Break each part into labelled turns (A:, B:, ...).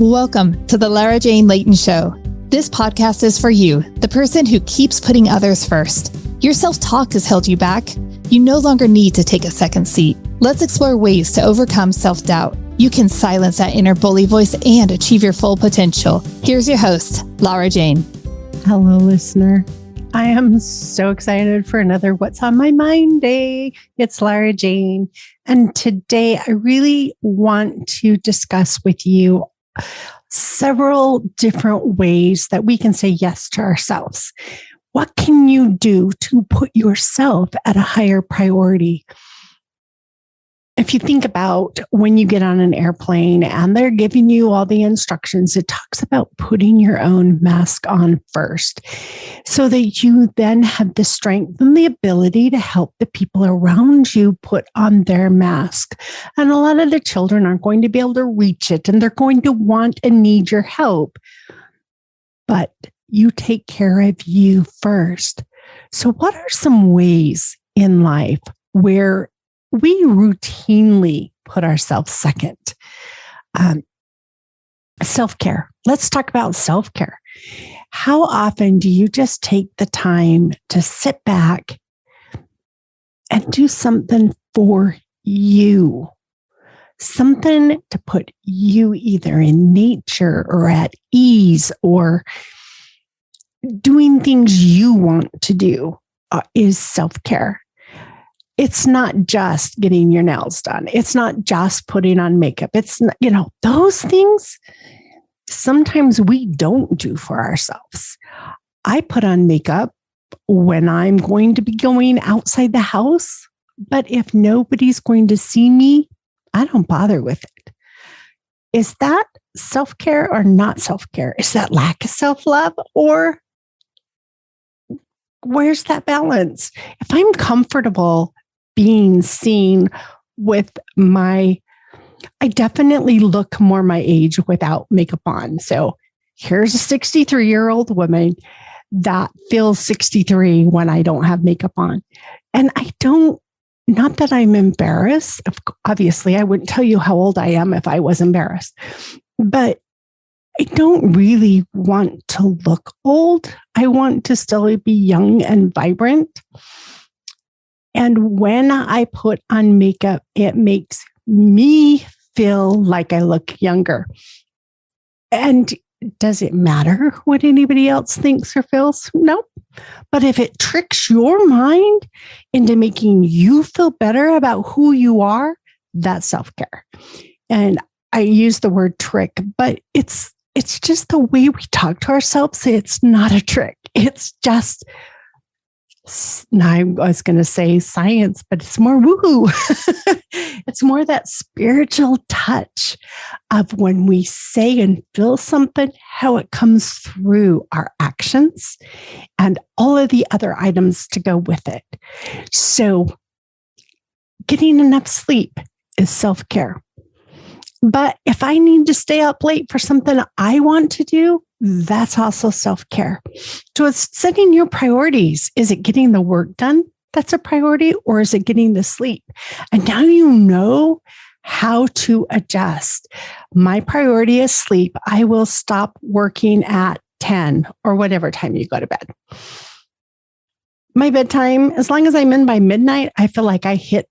A: Welcome to the Lara Jane Layton Show. This podcast is for you, the person who keeps putting others first. Your self-talk has held you back. You no longer need to take a second seat. Let's explore ways to overcome self-doubt. You can silence that inner bully voice and achieve your full potential. Here's your host, Lara Jane.
B: Hello, listener. I am so excited for another What's on My Mind day. It's Lara Jane. And today I really want to discuss with you several different ways that we can say yes to ourselves. What can you do to put yourself at a higher priority? If you think about when you get on an airplane and they're giving you all the instructions, it talks about putting your own mask on first so that you then have the strength and the ability to help the people around you put on their mask. And a lot of the children aren't going to be able to reach it and they're going to want and need your help. But you take care of you first. So what are some ways in life where we routinely put ourselves second? Self-care. Let's talk about self-care. How often do you just take the time to sit back and do something for you? Something to put you either in nature or at ease or doing things you want to do is self-care. It's not just getting your nails done. It's not just putting on makeup. It's not, those things sometimes we don't do for ourselves. I put on makeup when I'm going to be going outside the house, but if nobody's going to see me, I don't bother with it. Is that self-care or not self-care? Is that lack of self-love, or where's that balance? If I'm comfortable being seen with I definitely look more my age without makeup on. So here's a 63-year-old woman that feels 63 when I don't have makeup on. And not that I'm embarrassed. Obviously, I wouldn't tell you how old I am if I was embarrassed, but I don't really want to look old. I want to still be young and vibrant. And when I put on makeup, it makes me feel like I look younger. And does it matter what anybody else thinks or feels? No. But if it tricks your mind into making you feel better about who you are, that's self-care. And I use the word trick, but it's just the way we talk to ourselves. It's not a trick. It's just, I was going to say science, but it's more woohoo. It's more that spiritual touch of when we say and feel something, how it comes through our actions and all of the other items to go with it. So getting enough sleep is self-care. But if I need to stay up late for something I want to do, that's also self-care. So it's setting your priorities. Is it getting the work done that's a priority, or is it getting the sleep? And now you know how to adjust. My priority is sleep. I will stop working at 10 or whatever time you go to bed. My bedtime, as long as I'm in by midnight, I feel like I hit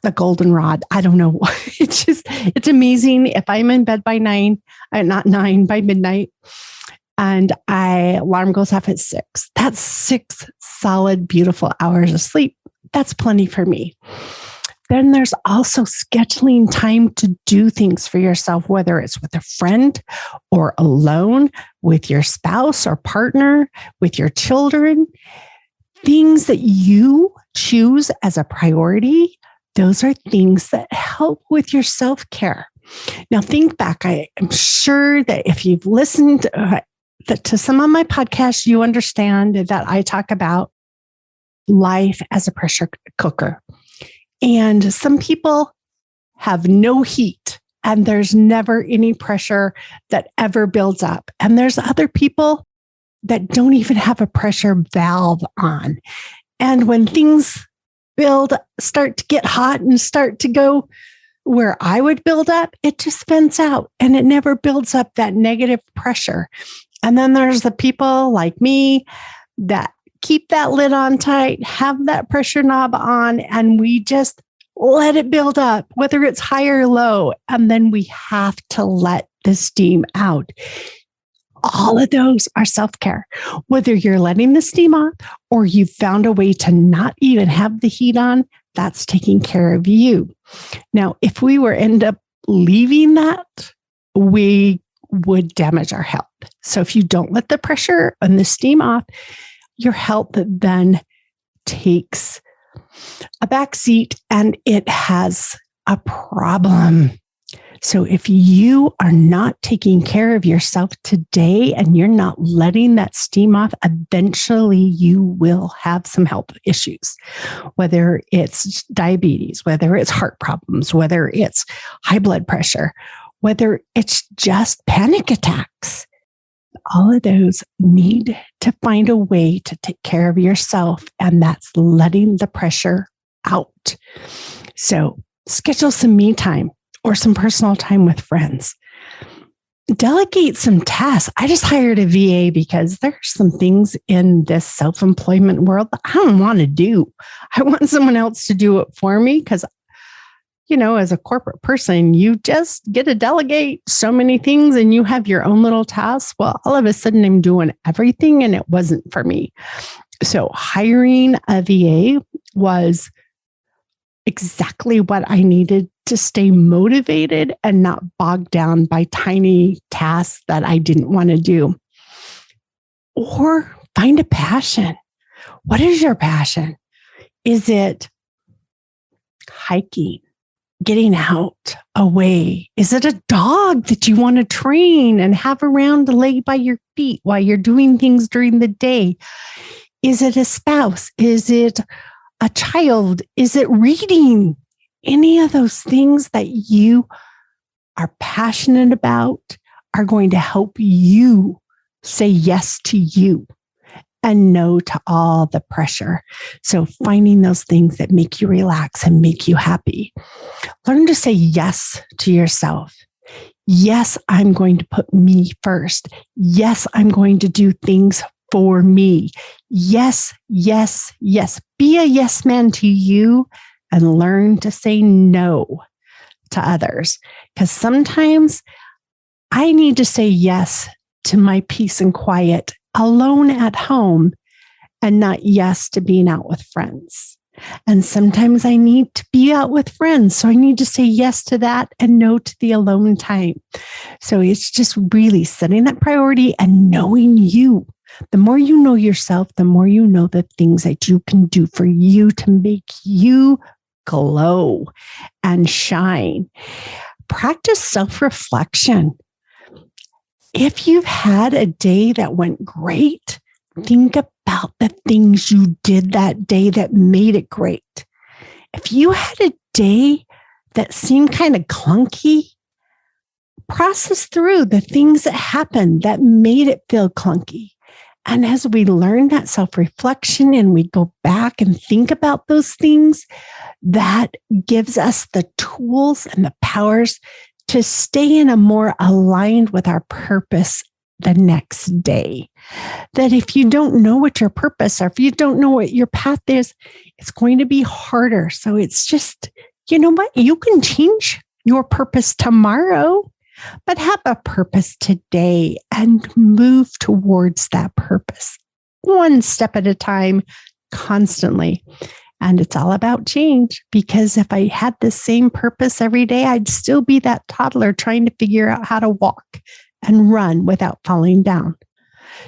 B: the goldenrod. I don't know. It's amazing. If I'm in bed by by midnight, and alarm goes off at 6, that's 6 solid, beautiful hours of sleep. That's plenty for me. Then there's also scheduling time to do things for yourself, whether it's with a friend or alone, with your spouse or partner, with your children. Things that you choose as a priority, those are things that help with your self-care. Now, think back. I am sure that if you've listened to some of my podcasts, you understand that I talk about life as a pressure cooker. And some people have no heat, and there's never any pressure that ever builds up. And there's other people that don't even have a pressure valve on. And when things start to get hot and start to go where I would build up, it just vents out and it never builds up that negative pressure. And then there's the people like me that keep that lid on tight, have that pressure knob on, and we just let it build up, whether it's high or low. And then we have to let the steam out. All of those are self-care. Whether you're letting the steam on or you've found a way to not even have the heat on, that's taking care of you. Now, if we were end up leaving that, we would damage our health. So if you don't let the pressure and the steam off, your health then takes a back seat and it has a problem. So if you are not taking care of yourself today and you're not letting that steam off, eventually you will have some health issues, whether it's diabetes, whether it's heart problems, whether it's high blood pressure, whether it's just panic attacks. All of those need to find a way to take care of yourself, and that's letting the pressure out. So schedule some me time or some personal time with friends. Delegate some tasks. I just hired a VA because there's some things in this self-employment world that I don't want to do. I want someone else to do it for me because, as a corporate person, you just get to delegate so many things and you have your own little tasks. Well, all of a sudden I'm doing everything and it wasn't for me. So hiring a VA was exactly what I needed to stay motivated and not bogged down by tiny tasks that I didn't want to do. Or find a passion. What is your passion? Is it hiking, getting out, away? Is it a dog that you want to train and have around to lay by your feet while you're doing things during the day? Is it a spouse? Is it a child? Is it reading? Any of those things that you are passionate about are going to help you say yes to you and no to all the pressure. So finding those things that make you relax and make you happy. Learn to say yes to yourself. Yes, I'm going to put me first. Yes, I'm going to do things for me. Yes, yes, yes. Be a yes man to you and learn to say no to others. Because sometimes I need to say yes to my peace and quiet alone at home and not yes to being out with friends. And sometimes I need to be out with friends. So I need to say yes to that and no to the alone time. So it's just really setting that priority and knowing you. The more you know yourself, the more you know the things that you can do for you to make you glow and shine. Practice self-reflection. If you've had a day that went great, think about the things you did that day that made it great. If you had a day that seemed kind of clunky, process through the things that happened that made it feel clunky. And as we learn that self-reflection and we go back and think about those things, that gives us the tools and the powers to stay in a more aligned with our purpose the next day. That if you don't know what your purpose or if you don't know what your path is, it's going to be harder. So it's just, you know what? You can change your purpose tomorrow, but have a purpose today and move towards that purpose one step at a time, constantly. And it's all about change, because if I had the same purpose every day, I'd still be that toddler trying to figure out how to walk and run without falling down.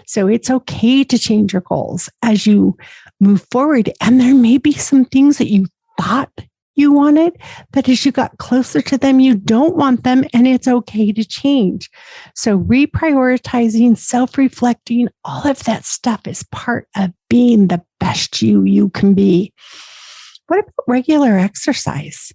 B: So it's okay to change your goals as you move forward. And there may be some things that you thought you wanted, but as you got closer to them, you don't want them, and it's okay to change. So reprioritizing, self-reflecting, all of that stuff is part of being the best you can be. What about regular exercise?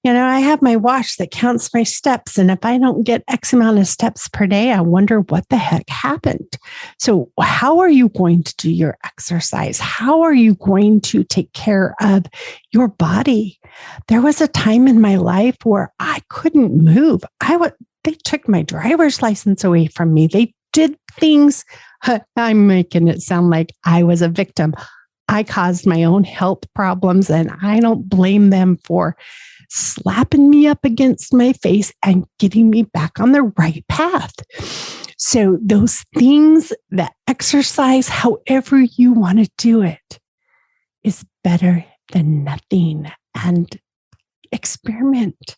B: I have my watch that counts my steps. And if I don't get X amount of steps per day, I wonder what the heck happened. So how are you going to do your exercise? How are you going to take care of your body? There was a time in my life where I couldn't move. They took my driver's license away from me. They did things. I'm making it sound like I was a victim. I caused my own health problems, and I don't blame them for slapping me up against my face and getting me back on the right path. So those things, that exercise, however you want to do it, is better than nothing. And experiment.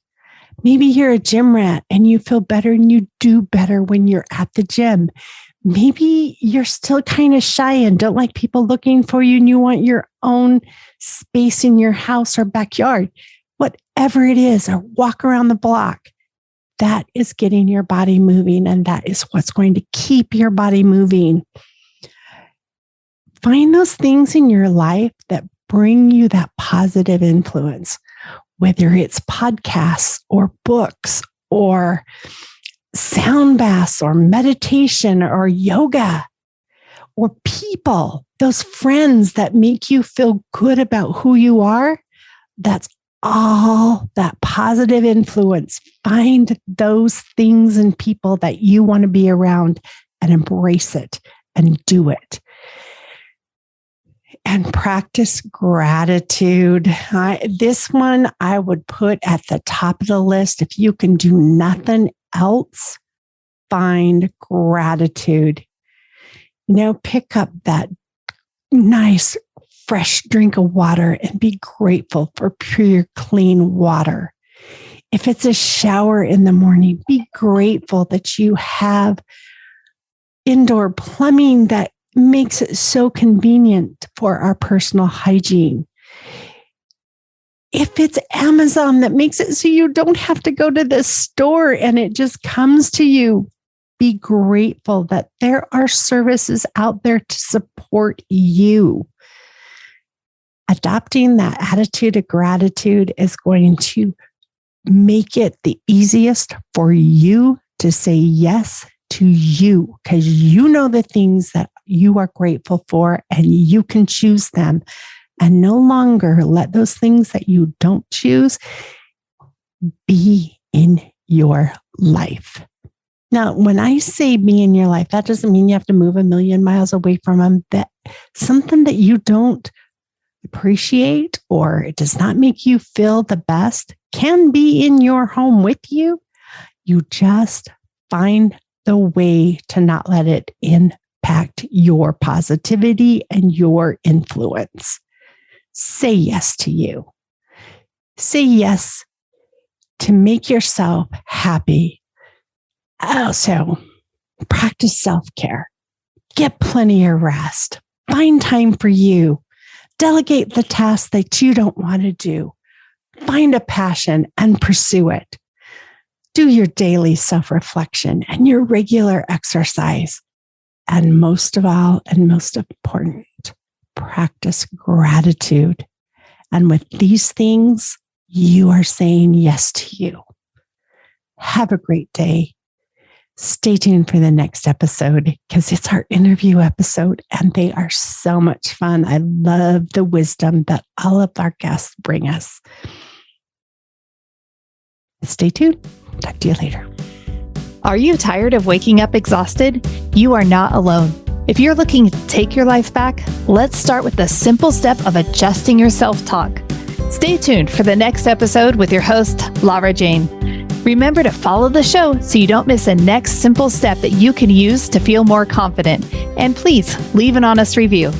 B: Maybe you're a gym rat and you feel better and you do better when you're at the gym. Maybe you're still kind of shy and don't like people looking for you and you want your own space in your house or backyard. Whatever it is, or walk around the block, that is getting your body moving, and that is what's going to keep your body moving. Find those things in your life that bring you that positive influence, whether it's podcasts or books or sound baths or meditation or yoga or people, those friends that make you feel good about who you are. That's all that positive influence. Find those things and people that you want to be around and embrace it and do it. And practice gratitude. This one I would put at the top of the list. If you can do nothing else, find gratitude. Pick up that nice, fresh drink of water and be grateful for pure, clean water. If it's a shower in the morning, be grateful that you have indoor plumbing that makes it so convenient for our personal hygiene. If it's Amazon that makes it so you don't have to go to the store and it just comes to you, be grateful that there are services out there to support you. Adopting that attitude of gratitude is going to make it the easiest for you to say yes to you, because you know the things that you are grateful for and you can choose them, and no longer let those things that you don't choose be in your life. Now, when I say be in your life, that doesn't mean you have to move 1,000,000 miles away from them. That something that you don't appreciate or it does not make you feel the best can be in your home with you. You just find the way to not let it impact your positivity and your influence. Say yes to you. Say yes to make yourself happy. Also, practice self-care. Get plenty of rest. Find time for you. Delegate the tasks that you don't want to do. Find a passion and pursue it. Do your daily self-reflection and your regular exercise. And most of all, and most important, practice gratitude. And with these things, you are saying yes to you. Have a great day. Stay tuned for the next episode because it's our interview episode and they are so much fun. I love the wisdom that all of our guests bring us. Stay tuned. Talk to you later.
A: Are you tired of waking up exhausted? You are not alone. If you're looking to take your life back, let's start with the simple step of adjusting your self-talk. Stay tuned for the next episode with your host, Lara Jane. Remember to follow the show so you don't miss a next simple step that you can use to feel more confident. And please leave an honest review.